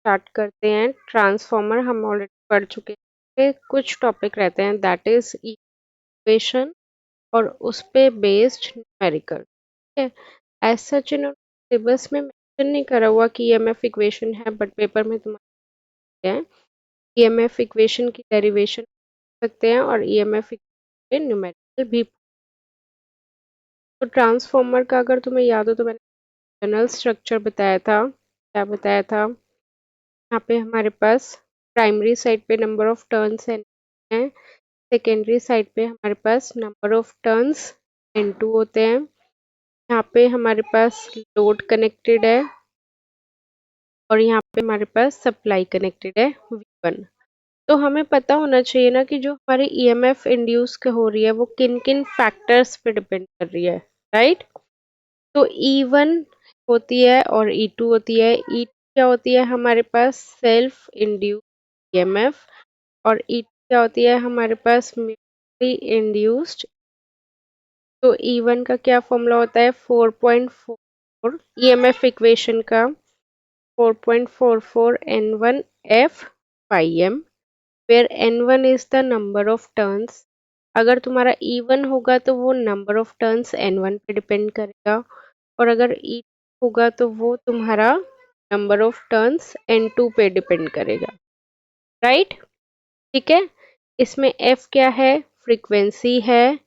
Start करते हैं। Transformer हम ऑलरेडी पढ़ चुके हैं, कुछ टॉपिक रहते हैं दैट इज इक्वेशन और उस पे बेस्ड न्यूमेरिकल। ठीक है, एज सच इन सिलेबस में मेंशन नहीं करा हुआ कि ईएमएफ इक्वेशन है, बट पेपर में तुम्हारे हैं ईएमएफ इक्वेशन की डेरिवेशन सकते हैं और ईएमएफ इक्वेशन न्यूमेरिकल भी। तो ट्रांसफॉर्मर का अगर तुम्हें याद हो तो मैंने जनरल स्ट्रक्चर बताया था। क्या बताया था? यहाँ पे हमारे पास प्राइमरी साइड पे नंबर ऑफ टर्न्स हैं, सेकेंडरी साइड पे हमारे पास नंबर ऑफ टर्न्स N2 होते हैं। यहाँ पे हमारे पास लोड कनेक्टेड है और यहाँ पे हमारे पास सप्लाई कनेक्टेड है V1। तो हमें पता होना चाहिए ना कि जो हमारी ईएमएफ इंड्यूस हो रही है वो किन किन फैक्टर्स पे डिपेंड कर रही है, राइट? तो E1 होती है और E2 होती है। E2 क्या होती है? हमारे पास सेल्फ इंड्यूस ईएमएफ और E2 क्या होती है? हमारे पास म्यूचुअली इंड्यूस्ड। तो E1 का क्या फॉर्मूला होता है? 4.44 ईएमएफ इक्वेशन का 4.44 N1 F phi m, where N1 is the number of turns। अगर तुम्हारा E1 होगा तो वो नंबर ऑफ टर्न्स N1 पे डिपेंड करेगा, और अगर E होगा तो वो तुम्हारा नंबर ऑफ टर्न्स N2 पे डिपेंड करेगा, राइट? ठीक है, इसमें F क्या है? फ्रीक्वेंसी है,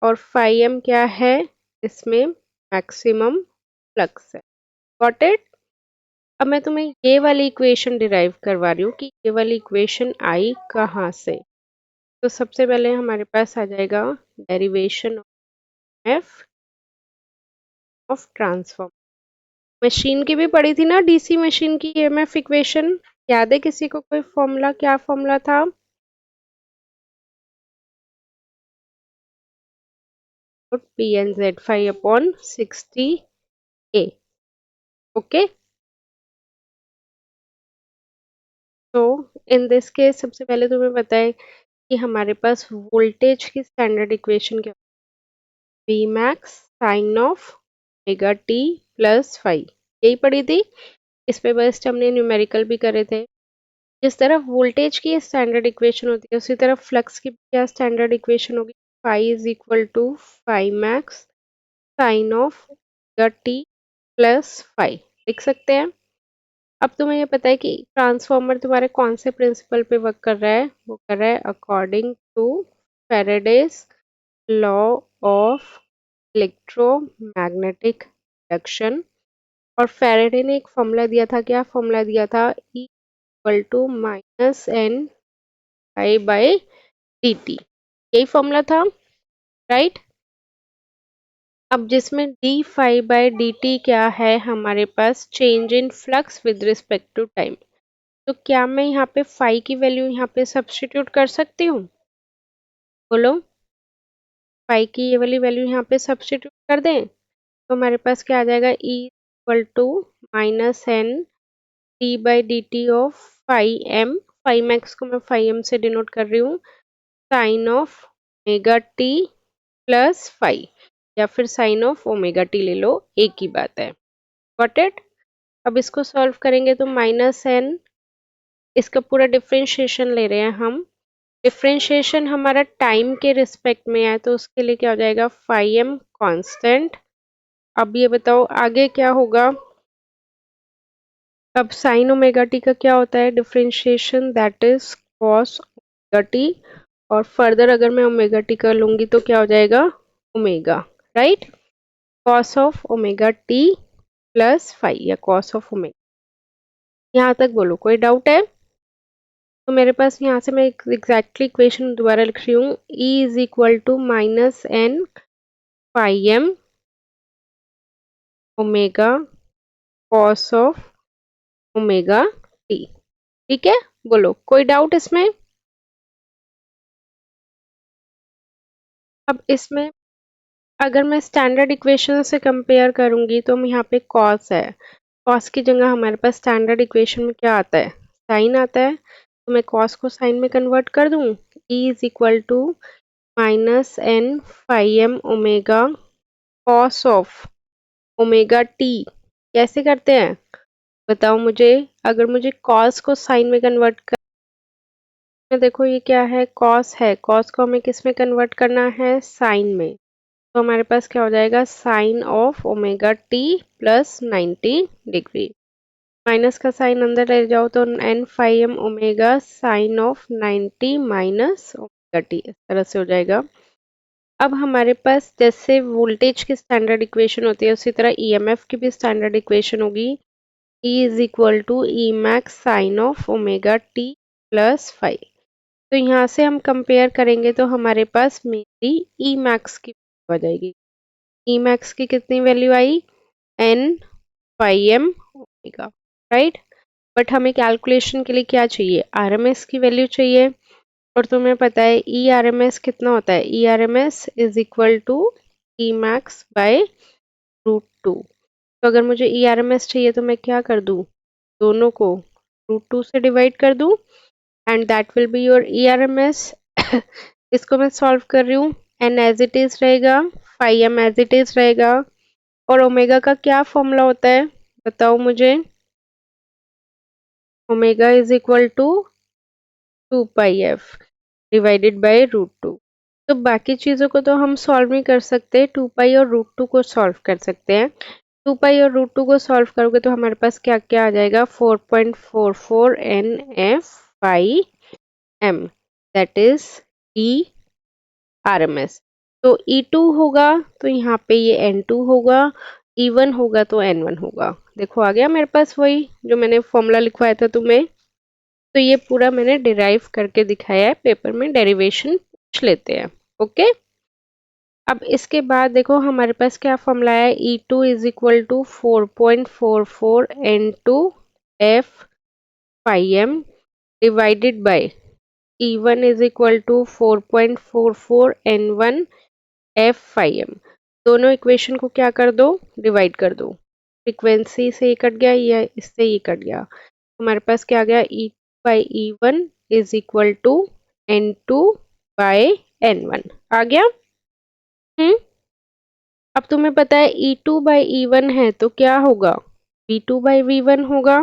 और phi m क्या है? इसमें मैक्सिमम फ्लक्स है। Got it? अब मैं तुम्हें ये वाली इक्वेशन डिराइव करवा रही हूँ कि ये वाली इक्वेशन आई कहाँ से। तो सबसे पहले हमारे पास आ जाएगा derivation F of transform. Machine की भी पढ़ी थी ना, डीसी मशीन की ईएमएफ इक्वेशन, याद है किसी को कोई फॉर्मूला? क्या फॉर्मूला था? पी एन जेड 5/60 ए। ओके, तो इन दिस केस सबसे पहले तुम्हें पता है कि हमारे पास वोल्टेज की स्टैंडर्ड इक्वेशन क्या? V max sine of omega T plus phi, यही पढ़ी थी। इस पे बस हमने न्यूमेरिकल भी करे थे। जिस तरह वोल्टेज की स्टैंडर्ड इक्वेशन होती है उसी तरह फ्लक्स की क्या स्टैंडर्ड इक्वेशन होगी? Phi is equal to phi max sine of T plus phi, लिख सकते हैं। अब तुम्हें ये पता है कि ट्रांसफॉर्मर तुम्हारे कौन से प्रिंसिपल पे वर्क कर रहा है? वो कर रहा है according to Faraday's law of electromagnetic induction. और फैराडे ने एक फॉर्मूला दिया था। क्या फॉर्मूला दिया था? E equal to minus N I by D T, यही फॉर्मूला था, राइट? अब जिसमें D phi by D T क्या है? हमारे पास change in flux with respect to time. तो क्या मैं यहाँ पे फाई की वैल्यू यहाँ पे सब्स्टिट्यूट कर सकती हूँ? बोलो, फाई की ये वाली वैल्यू यहाँ पे सब्स्टिट्यूट कर दें तो हमारे पास क्या आ जाएगा? E equal to minus N T by D T of phi M. Phi max को मैं फाई एम से डिनोट कर रही हूँ, sine of omega T plus phi, या फिर साइन ऑफ ओमेगा टी ले लो, एक ही बात है। Got it? अब इसको सॉल्व करेंगे तो माइनस एन, इसका पूरा डिफरेंशिएशन ले रहे हैं हम। डिफरेंशिएशन हमारा टाइम के रिस्पेक्ट में है तो उसके लिए क्या हो जाएगा? Phi M constant. अब ये बताओ आगे क्या होगा? अब साइन ओमेगा टी का क्या होता है differentiation? That is cos omega T, और फर्दर अगर मैं ओमेगा टी का लूंगी तो क्या हो जाएगा? Omega, right? Cos of omega T plus phi, या कॉस ऑफ ओमेगा। यहाँ तक बोलो, कोई डाउट है? तो मेरे पास यहाँ से मैं एग्जैक्टली इक्वेशन दोबारा लिख रही हूँ। E is equal to minus N phi M omega cos of omega T. ठीक है, बोलो कोई डाउट इसमें? अब इसमें अगर मैं स्टैंडर्ड इक्वेशन से कंपेयर करूंगी तो हम यहाँ पे कॉस है, कॉस की जगह हमारे पास स्टैंडर्ड इक्वेशन में क्या आता है? साइन आता है। तो मैं कॉस को साइन में कन्वर्ट कर दूं। E is equal to minus N phi M omega cos of omega T. कैसे करते हैं? बताओ मुझे, अगर मुझे कॉस को साइन में कन्वर्ट करना, देखो ये क्या है, कॉस है, कॉस को हमें किस में कन्वर्ट करना है, साइन में। तो हमारे पास क्या हो जाएगा, sine of omega T plus 90 degree. Minus का साइन अंदर ले जाओ तो N phi M omega sine of 90 minus omega T, इस तरह से हो जाएगा। अब हमारे पास जैसे वोल्टेज की स्टैंडर्ड इक्वेशन होती है, उसी तरह ईएमएफ की भी स्टैंडर्ड इक्वेशन होगी। E is equal to E max sine of omega T plus five. तो यहाँ से हम कंपेयर करेंगे तो हमारे पास मेनली ई मैक्स की वैल्यू आ जाएगी। ई मैक्स की कितनी वैल्यू आई, N phi M omega, right. But हमें कैलकुलेशन के लिए क्या चाहिए, आरएमएस की वैल्यू चाहिए। और तुम्हें पता है ई आर एम एस कितना होता है, E R M S is equal to E max by √2। तो अगर मुझे ई आर एम एस चाहिए तो मैं क्या कर दूँ, दोनों को √2 से डिवाइड कर दूँ, and that will be your E R M S. इसको मैं सॉल्व कर रही हूँ, एन एज इट इज रहेगा, phi M as it is रहेगा, और ओमेगा का क्या फॉर्मूला होता है, बताओ मुझे। Omega is equal to 2 pi F divided by √2। तो बाकी चीज़ों को तो हम सॉल्व नहीं कर सकते, 2 पाई और √2 को सॉल्व कर सकते हैं। 2 पाई और √2 को सॉल्व करोगे तो हमारे पास क्या क्या आ जाएगा, 4.44 NF/m, that is E R M S. तो E2 होगा तो यहाँ पे ये N2 होगा, E1 होगा तो N1 होगा। देखो आ गया मेरे पास वही जो मैंने फॉर्मूला लिखवाया था तुम्हें। तो ये पूरा मैंने डिराइव करके दिखाया है, पेपर में डेरिवेशन पूछ लेते हैं। ओके, अब इसके बाद देखो हमारे पास क्या फॉर्मूला है, E2 is equal to 4.44 N2 F/m divided by E1 is equal to 4.44 N1 F/m। दोनों इक्वेशन को क्या कर दो, डिवाइड कर दो। फ्रीक्वेंसी से ये कट गया, या इससे ये कट गया, हमारे पास क्या आ गया, E2/E1 is equal to N2/N1 आ गया। अब तुम्हें पता है E2/E1 है तो क्या होगा, V2/V1 होगा,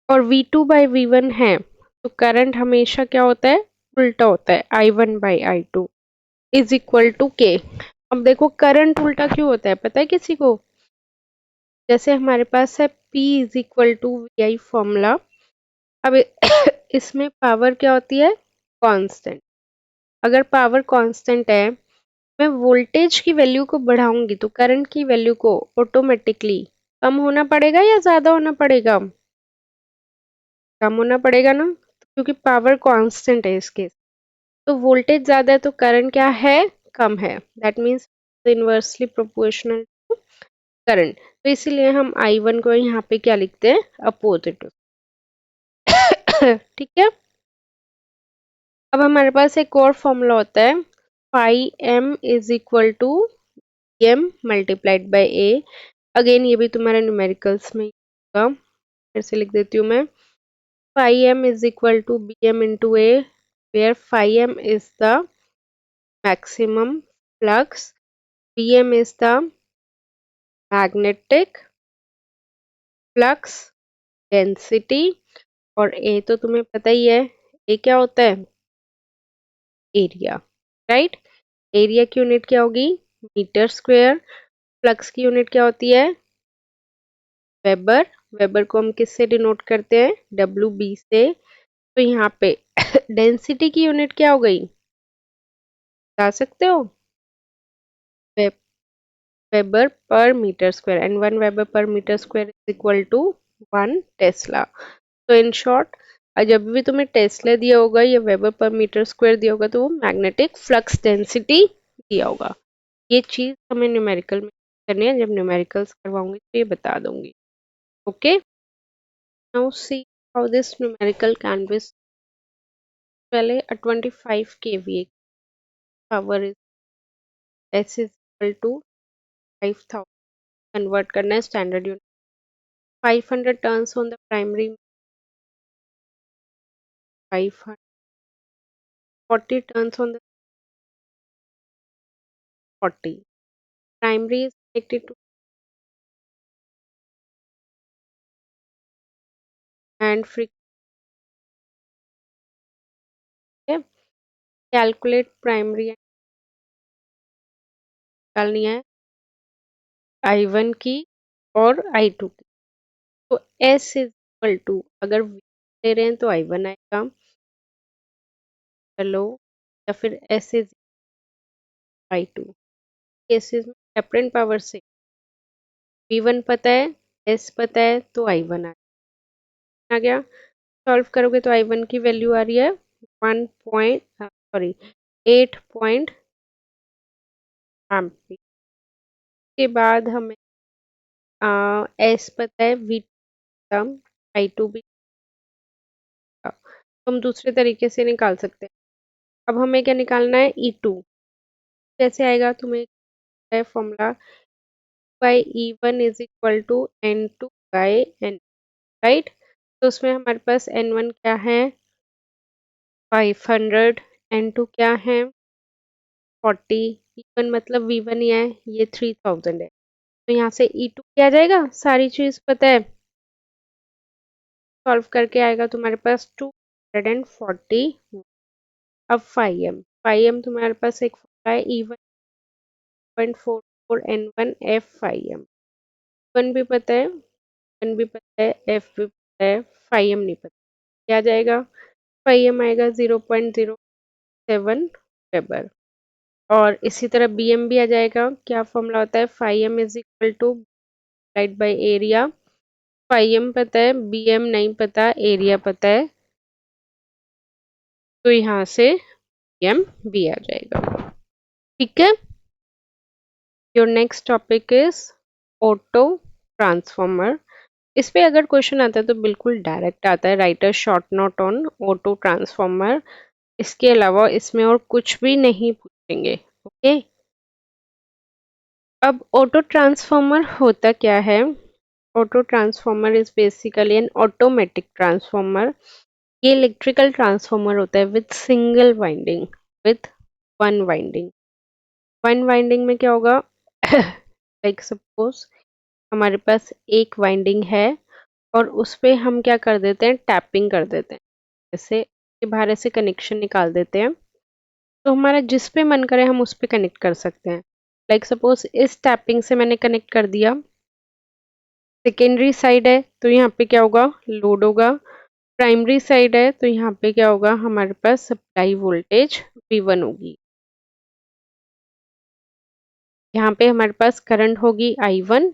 और V2/V1 है तो करंट हमेशा क्या होता है, उल्टा होता है, I1/I2 is equal to K। अब देखो करंट उल्टा क्यों होता है, पता है किसी को, जैसे हमारे पास है P is equal to VI formula. अब इसमें पावर क्या होती है, कांस्टेंट। अगर पावर कांस्टेंट है, मैं वोल्टेज की वैल्यू को बढ़ाऊंगी तो करंट की वैल्यू को ऑटोमेटिकली कम होना पड़ेगा या ज्यादा होना पड़ेगा, कम होना पड़ेगा ना, क्योंकि पावर कांस्टेंट है इसके। तो वोल्टेज ज्यादा है तो करंट क्या है, कम है, that means inversely proportional to current. तो इसीलिए हम I1 को यहाँ पे क्या लिखते हैं, अपोजिट। ठीक है। अब हमारे पास एक और फॉर्मूला होता है, phi M is equal to M multiplied by A. Again ये भी तुम्हारे न्यूमेरिकल्स में होगा, फिर से लिख देती हूँ मैं, phi M is equal to B M into A, where phi M is the maximum flux, B M is the magnetic flux density, और ए तो तुम्हें पता ही है, ए क्या होता है, एरिया, राइट। एरिया की यूनिट क्या होगी, मीटर स्क्वायर। फ्लक्स की यूनिट क्या होती है, वेबर। वेबर को हम किससे डिनोट करते हैं, WB से। तो यहाँ पे डेंसिटी की यूनिट क्या हो गई, बता सकते हो, वे, weber per metre square, and 1 weber per metre square is equal to 1 tesla. तो इन शॉर्ट, जब भी तुम्हें टेस्ला दिया होगा या वेबर पर मीटर स्क्वायर दिया होगा तो वो मैग्नेटिक फ्लक्स डेंसिटी दिया होगा। ये चीज हमें न्यूमेरिकल में करनी है, जब न्यूमेरिकल्स करवाऊंगी तो ये बता दूंगी। Okay, now see how this numerical can be. पहले 25 kVA power is S is equal to 5000, convert करना है standard unit. 500 turns on the primary, 540 turns on the 40। Primary is connected to and frequency. Calculate primary निकालनी है I1 की और I2 की। तो S is equal to, अगर V ले रहे हैं तो I1 आएगा, चलो, या फिर S इज I2। केसेस में एपरेंट पावर से V1 पता है, S पता है, तो I1 आ गया। सॉल्व करोगे तो I1 की वैल्यू आ रही है 8 एम्पीयर। के बाद हमें S पता है, V टर्म, I2 भी पता। तो हम दूसरे तरीके से निकाल सकते हैं। अब हमें क्या निकालना है, E2। कैसे आएगा, तुम्हें है formula, by E1 is equal to N2 by N, right. तो उसमें हमारे पास N1 क्या है, 500, N2 क्या है, 40, E1 मतलब V1 ही है, ये 3000 है। तो यहाँ से E2 क्या आ जाएगा, सारी चीज पता है, सॉल्व करके आएगा तुम्हारे पास 240। अब 5M तुम्हारे पास एक फॉर्मूला है, E1.44N1F5M। 1 भी पता है, 1 भी पता है, F भी पता है, 5M नहीं पता। क्या आ जाएगा, 5M आएगा 0.07 वेबर। और इसी तरह BM भी आ जाएगा। क्या फॉर्मूला होता है, 5M is equal to divide by area. 5M पता है, BM नहीं पता, एरिया पता है, तो यहाँ से BM भी आ जाएगा। ठीक है। Your next topic is auto transformer. इस पे अगर क्वेश्चन आता है तो बिल्कुल डायरेक्ट आता है, right a short note on auto transformer. इसके अलावा इसमें और कुछ भी नहीं पूछेंगे। ओके। अब ऑटो ट्रांसफॉर्मर होता क्या है, auto transformer is basically N automatic transformer. ये इलेक्ट्रिकल ट्रांसफॉर्मर होता है with single winding, with one winding. One winding में क्या होगा, लाइक सपोज हमारे पास एक वाइंडिंग है और उस पे हम क्या कर देते हैं, टैपिंग कर देते हैं, जैसे के बाहर से कनेक्शन निकाल देते हैं। तो हमारा जिस पे मन करे हम उस पे कनेक्ट कर सकते हैं। लाइक सपोज इस टैपिंग से मैंने कनेक्ट कर दिया, सेकेंडरी साइड है तो यहाँ पे क्या होगा, लोड होगा। प्राइमरी साइड है तो यहाँ पे क्या होगा, हमारे पास सप्लाई वोल्टेज V1 होगी। यहाँ पे हमारे पास करंट होगी I1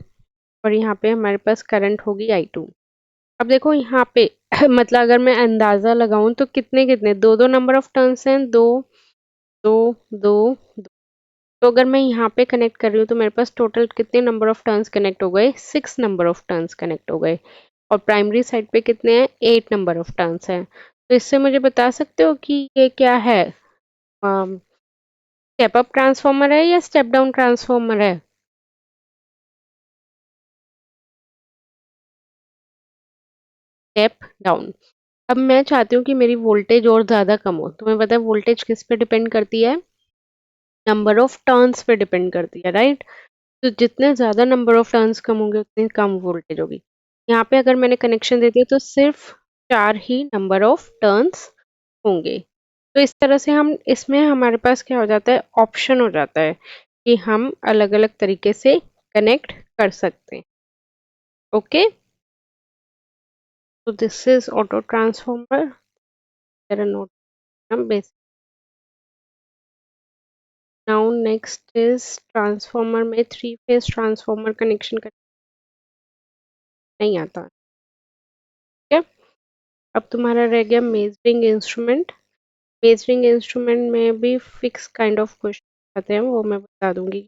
और यहाँ पे हमारे पास करंट होगी I2। अब देखो यहाँ पे मतलब अगर मैं अंदाजा लगाऊं तो कितने कितने, दो दो नंबर ऑफ टर्न्स हैं, दो दो दो। तो अगर मैं यहाँ पे कनेक्ट कर रही हूँ तो मेरे पास टोटल कितने नंबर ऑफ टर्न्स कनेक्ट हो गए, 6 नंबर ऑफ टर्न्स कनेक्ट हो गए। और प्राइमरी साइड पे कितने हैं, 8 नंबर ऑफ टर्न्स हैं। तो इससे मुझे बता सकते हो कि ये क्या है, स्टेप अप ट्रांसफॉर्मर है या स्टेप डाउन ट्रांसफॉर्मर है। Step down. अब मैं चाहती हूँ कि मेरी वोल्टेज और ज़्यादा कम हो। तुम्हें पता है वोल्टेज किस पे डिपेंड करती है, नंबर ऑफ टर्न्स पे डिपेंड करती है, राइट। तो जितने ज़्यादा नंबर ऑफ टर्न्स कम होंगे उतनी कम वोल्टेज होगी। यहाँ पे अगर मैंने कनेक्शन दे दिया तो सिर्फ 4 ही नंबर ऑफ टर्न्स होंगे। तो इस तरह से हम इसमें हमारे पास क्या हो जाता है, ऑप्शन हो जाता है कि हम अलग अलग तरीके से कनेक्ट कर सकते हैं। ओके, तो this is auto transformer. Note base. Now next is transformer में 3 फेज ट्रांसफॉर्मर कनेक्शन कर नहीं आता। ठीक है। अब तुम्हारा रह गया मेजरिंग इंस्ट्रूमेंट। मेजरिंग इंस्ट्रूमेंट में भी फिक्स काइंड ऑफ क्वेश्चन आते हैं, वो मैं बता दूंगी